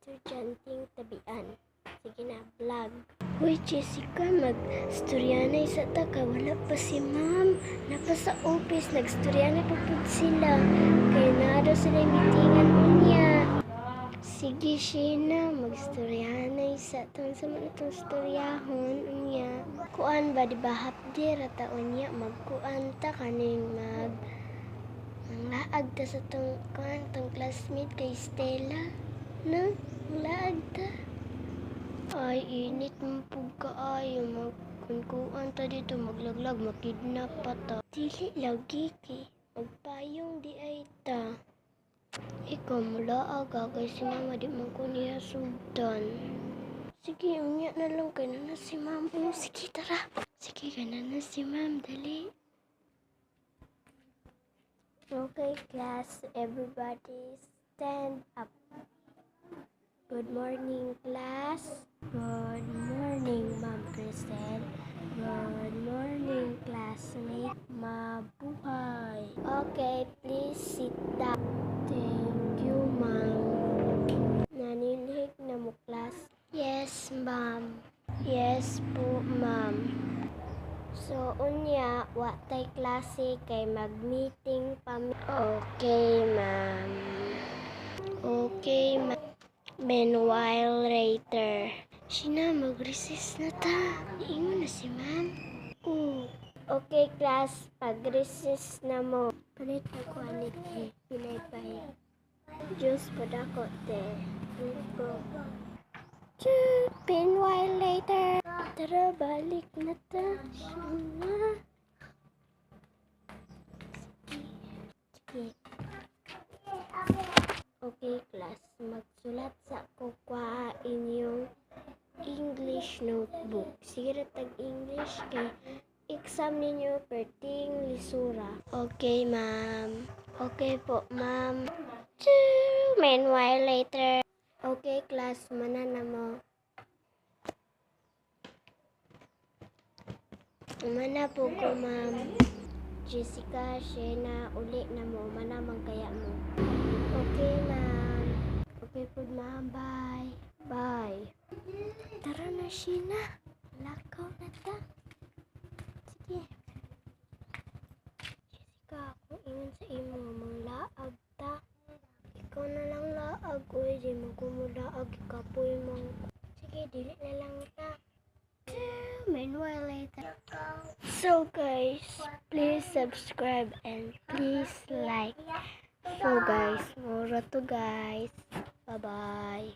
estudyanteng tabian. Sige na, vlog. Uy, Jessica, mag-storyanay sa ta ka. Wala pa si ma'am. Napa sa office, nag-storyanay pa po sila. Kaya na daw sila meetingan unya. Sige, Sheena, mag-storyanay sa tong sa mga itong storyahon unya. Kuan ba, di ba, hapdi rata unya, magkuan ta kaning ang laag ta sa tong kuan, tong classmate kay Stella. No? Ang laag ta. Ay, init mo po kaayo. Magkunkuan ta dito, maglaglag, makidnap pa ta. Dili lagi ki. Magpayong di ay ta. Ikaw mula aga kay si mama di man ko niya sugdan. Sige, unya na lang kay na si ma'am. Sige, tara. Sige, ka na si ma'am. Dali. Okay, class. Everybody stand up. Good morning, class. Good morning, Ma'am Cristel. Good morning, classmate. Mabuhay. Okay, please sit down. Thank you, ma'am. Naninhik na mo, class? Yes, ma'am. Yes po, ma'am. So, unya, watay klase kay mag-meeting pa. Okay, ma'am. Okay, ma'am. Meanwhile later. Sheena, mag-recess na ta. Iingon na si ma'am. Okay, class. Pag-recess na mo. Palit ako, anik. Pinay-pay. Diyos pa dako, te. Meanwhile later. Tara, balik na ta. Sheena. Sige. Okay, class. Magsulat sa kukwa inyong English notebook. Sige, tag-English kay exam ninyo perting lisura. Okay, ma'am. Okay po, ma'am. Meanwhile later. Okay, class. Manana mo. Mana po ko, ma'am. Jessica, Sheena, uli na mo. Mana man kaya mo. Okay, ma'am. Okay po, ma'am. Bye. Bye. Tara na, Sheena. Lakaw na ta. Sige. Jessica, kung ingon sa imo, mang laag ta. Ikaw na lang laag. Uy, di mo kumulaag. Ikapoy mo. Sige, dili na lang ta. Meanwhile later. So guys, please subscribe and please like. So guys, mura to guys. Bye-bye.